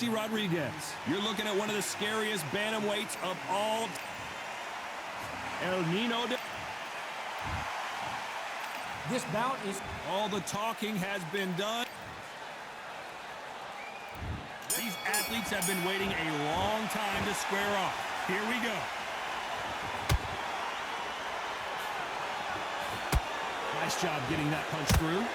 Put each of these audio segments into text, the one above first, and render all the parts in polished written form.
Rodriguez. You're looking at one of the scariest bantamweights of all. Xeno. This bout is... All the talking has been done. These athletes have been waiting a long time to square off. Here we go. Nice job getting that punch through.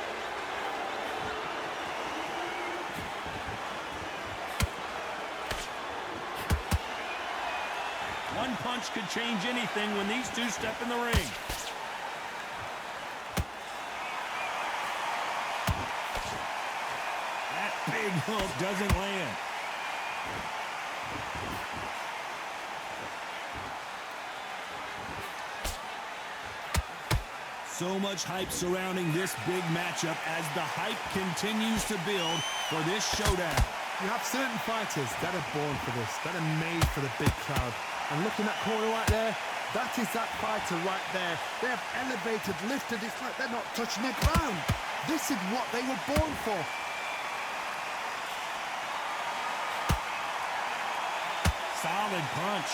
One punch could change anything when these two step in the ring. That big hook doesn't land. So much hype surrounding this big matchup as the hype continues to build for this showdown. You have certain fighters that are born for this, that are made for the big crowd. And looking at that corner right there, that is that fighter right there. They have elevated, lifted, it's like they're not touching the ground. This is what they were born for. Solid punch.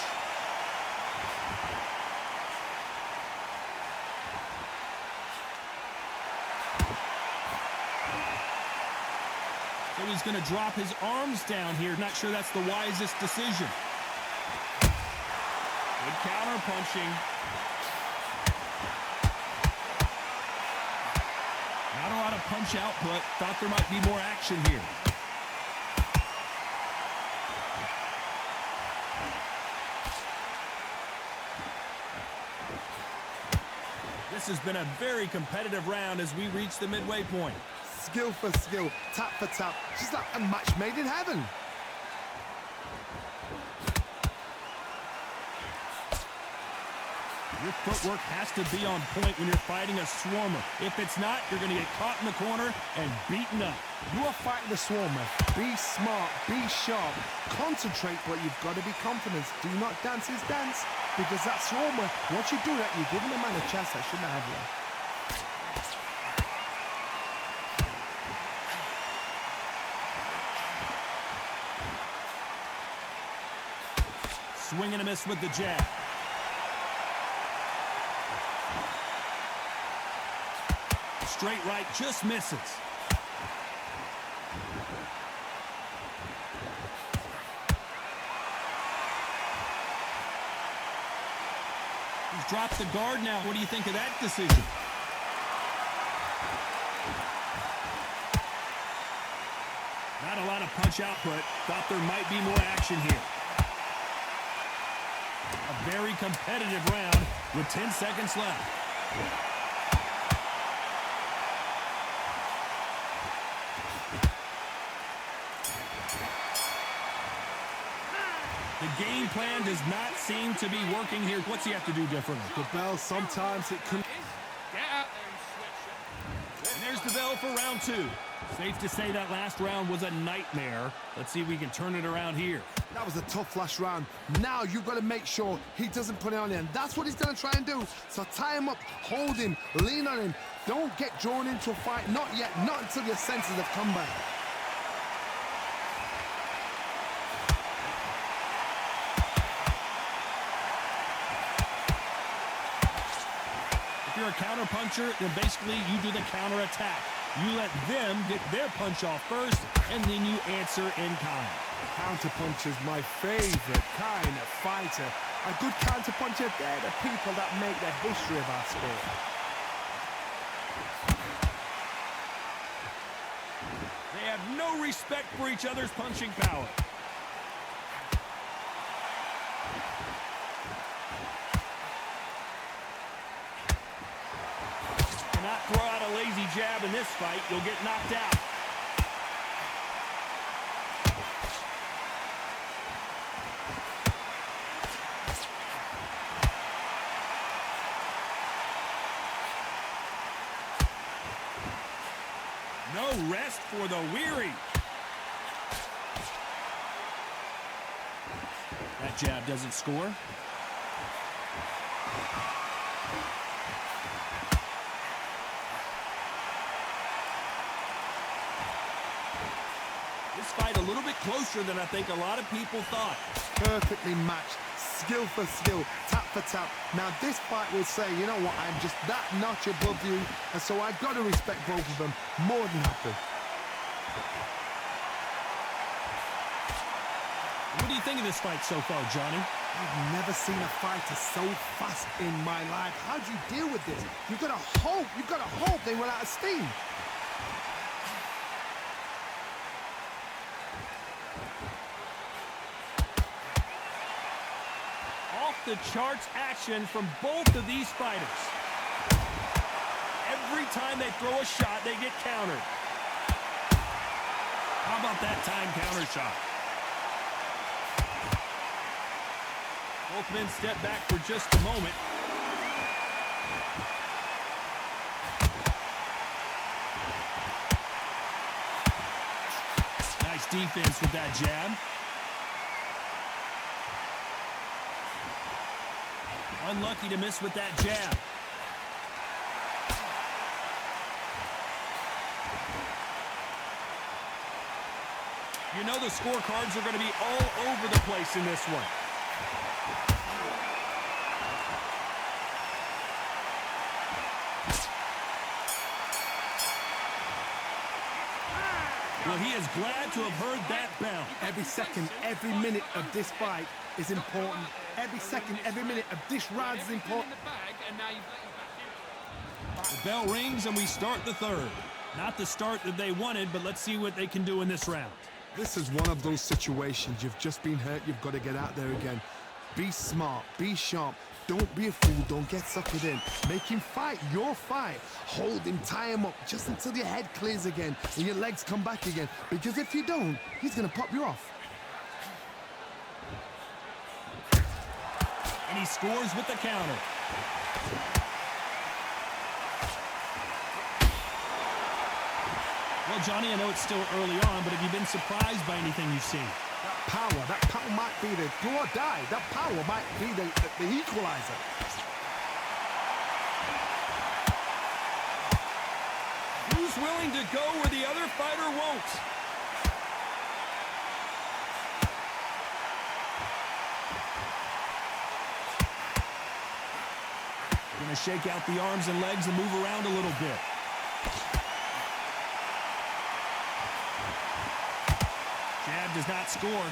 So he's going to drop his arms down here. Not sure that's the wisest decision. Good counter punching. Not a lot of punch output. Thought there might be more action here. This has been a very competitive round as we reach the midway point. Skill for skill, tap for tap, just like a match made in heaven. Your footwork has to be on point when you're fighting a swarmer. If it's not, you're going to get caught in the corner and beaten up. You are fighting the swarmer. Be smart, be sharp, concentrate, but you've got to be confident. Do not dance his dance, because that swarmer, once you do that, you're giving a man a chance that shouldn't have one. Swing and a miss with the jab. Straight right just misses. He's dropped the guard now. What do you think of that decision? Not a lot of punch output. Thought there might be more action here. A very competitive round with 10 seconds left. The game plan does not seem to be working here. What's he have to do differently? The bell, sometimes it can... Get out there and switch it. And there's the bell for round two. Safe to say that last round was a nightmare. Let's see if we can turn it around here. That was a tough last round. Now you've got to make sure he doesn't put it on him. That's what he's going to try and do. So tie him up, hold him, lean on him. Don't get drawn into a fight. Not yet. Not until your senses have come back. If you're a counter puncher, then basically you do the counter attack. You let them get their punch off first, and then you answer in kind. Counter puncher's my favorite kind of fighter. A good counter puncher, they're the people that make the history of our sport. They have no respect for each other's punching power. Cannot throw out a lazy jab in this fight. You'll get knocked out. No rest for the weary. That jab doesn't score. This fight a little bit closer than I think a lot of people thought. Perfectly matched, skill for skill, tap for tap. Now this fight will say, you know what, I'm just that notch above you, and so I've got to respect both of them more than happy. What do you think of this fight so far, Johnny? I've never seen a fighter so fast in my life. How do you deal with this? You've got to hope they run out of steam. Off the charts action from both of these fighters. Every time they throw a shot, they get countered. How about that time counter shot? Both men step back for just a moment. Nice defense with that jab. Unlucky to miss with that jab. You know the scorecards are going to be all over the place in this one. Well, he is glad to have heard that bell. Every second, every minute of this fight is important. Every second, every minute of this round is important. The bell rings and we start the third. Not the start that they wanted, but let's see what they can do in this round. This is one of those situations. You've just been hurt. You've got to get out there again. Be smart. Be sharp. Don't be a fool. Don't get suckered in. Make him fight your fight. Hold him. Tie him up just until your head clears again and your legs come back again. Because if you don't, he's going to pop you off. And he scores with the counter. Well, Johnny, I know it's still early on, but have you been surprised by anything you've seen? That power might be the do or die. That power might be the equalizer. Who's willing to go where the other fighter won't? Gonna shake out the arms and legs and move around a little bit. Jab does not score.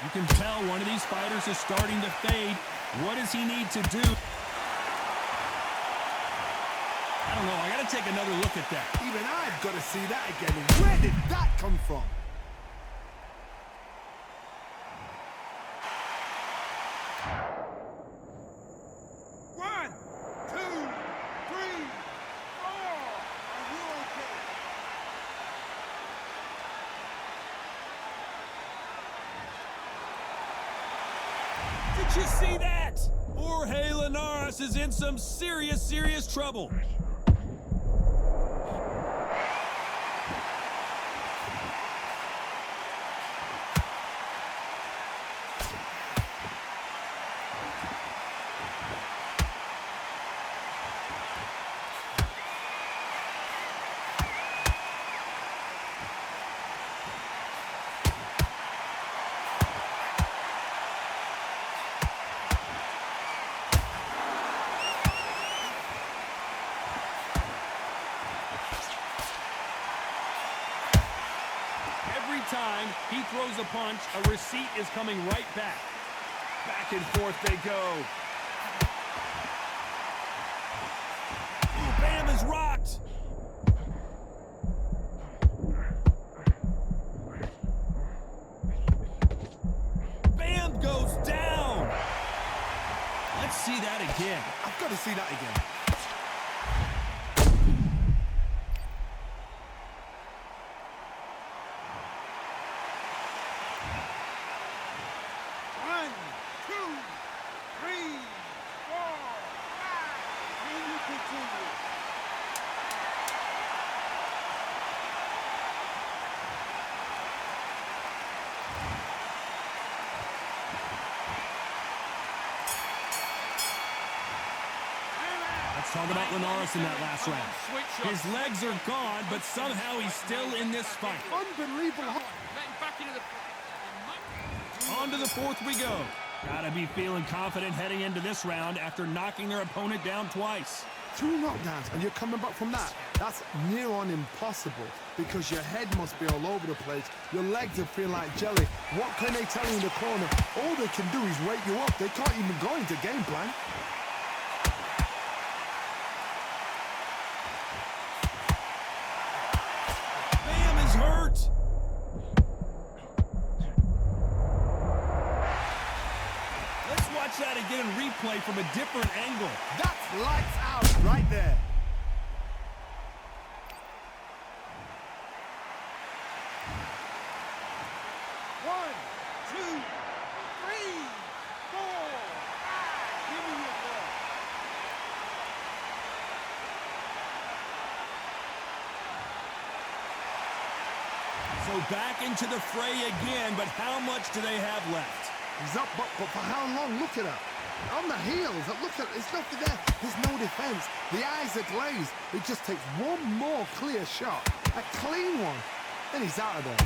You can tell one of these fighters is starting to fade. What does he need to do? I don't know. I got to take another look at that. Even I've got to see that again. Where did that come from? One, two, three, four. Are you okay? Did you see that? Jorge Linares is in some serious, serious trouble. Every time he throws a punch, a receipt is coming right back. Back and forth they go. Ooh, Bam is rocked. Bam goes down. Let's see that again. I've got to see that again. One, two, three, four, five. Can you continue? Let's talk about Linares in that last round. His legs are gone, but somehow he's still in this fight. Unbelievable. On to the fourth we go. Gotta be feeling confident heading into this round after knocking their opponent down twice. 2 knockdowns, and you're coming back from that. That's near on impossible because your head must be all over the place. Your legs are feeling like jelly. What can they tell you in the corner? All they can do is wake you up. They can't even go into game plan. Bam is hurt. Let's watch that again in replay from a different angle. That's lights out right there. One, two, three, four, five. Give me your ball. So back into the fray again, but how much do they have left? He's up, but for how long? Look at that. On the heels, look at it. There's nothing there. There's no defense. The eyes are glazed. It just takes one more clear shot. A clean one. Then he's out of there.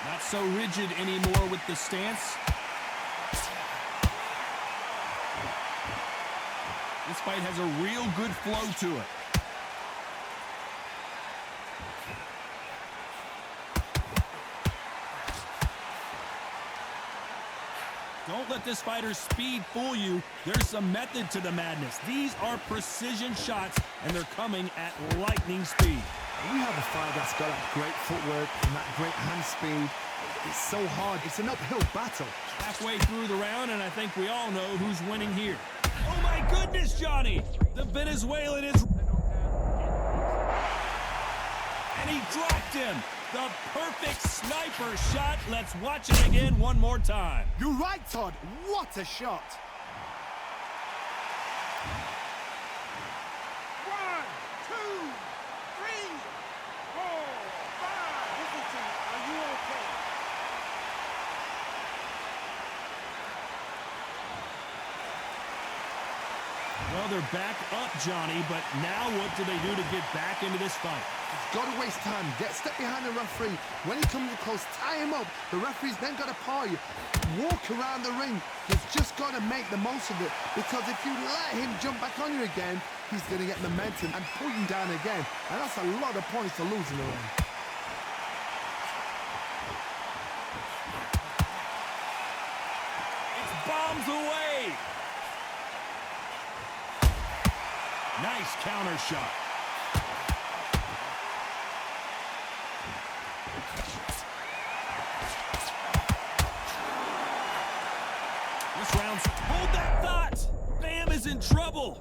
Not so rigid anymore with the stance. This fight has a real good flow to it. Don't let this fighter's speed fool you. There's some method to the madness. These are precision shots, and they're coming at lightning speed. We have a fight that's got that great footwork and that great hand speed. It's so hard. It's an uphill battle. Halfway through the round, and I think we all know who's winning here. Oh, my goodness, Johnny! The Venezuelan is... And he dropped him. The perfect sniper shot. Let's watch it again one more time. You're right, Todd. What a shot. One, two, three, four, five. Listen to me. Are you okay? Well, they're back up, Johnny, but now what do they do to get back into this fight? He's got to waste time. Step behind the referee. When he comes close, tie him up. The referee's then got to paw you. Walk around the ring. He's just got to make the most of it. Because if you let him jump back on you again, he's going to get momentum and pull you down again. And that's a lot of points to lose in the ring. It's bombs away. Nice counter shot. This round's... Hold that thought! Bam is in trouble.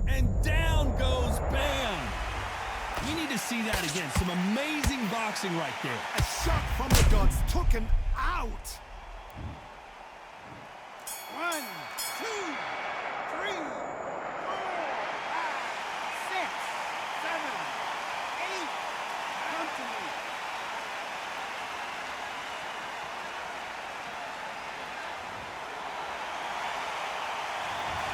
And down goes Bam. We need to see that again. Some amazing boxing right there. A shot from the gods took him out. 1, 2, 3, 4, 5, 6, 7, 8. Come to me.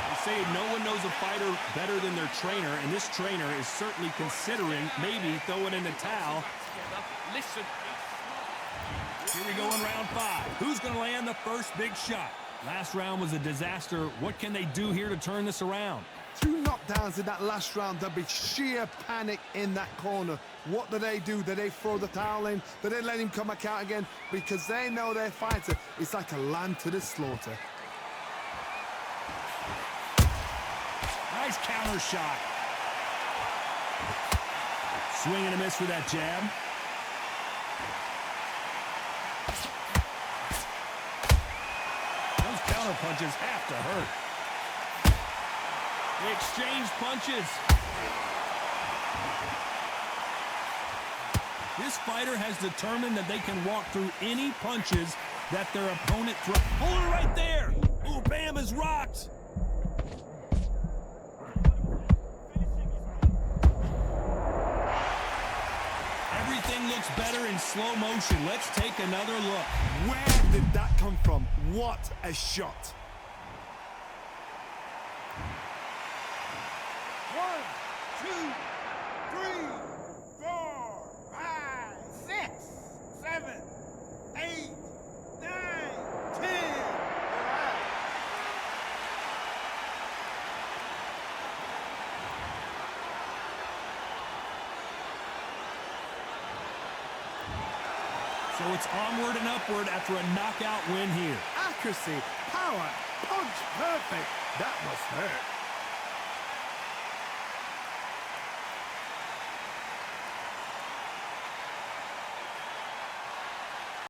They say no one knows a fighter better than their trainer, and this trainer is certainly considering maybe throwing in the towel. Listen. Here we go in round 5. Who's going to land the first big shot? Last round was a disaster. What can they do here to turn this around? 2 knockdowns in that last round. There'll be sheer panic in that corner. What do? Do they throw the towel in? Do they let him come back out again? Because they know their fighter is like a lamb to the slaughter. Nice counter shot. Swing and a miss for that jab. Those counter punches have to hurt. They exchange punches. This fighter has determined that they can walk through any punches that their opponent throws. Hold it right there. Ooh, Bam is rocked. Everything looks better in slow motion. Let's take another look. Where did that come from? What a shot. 1, 2, 3, 4, 5, 6, 7, 8, 9, 10. So it's onward and upward after a knockout win here. Accuracy, power, punch, perfect. That must hurt.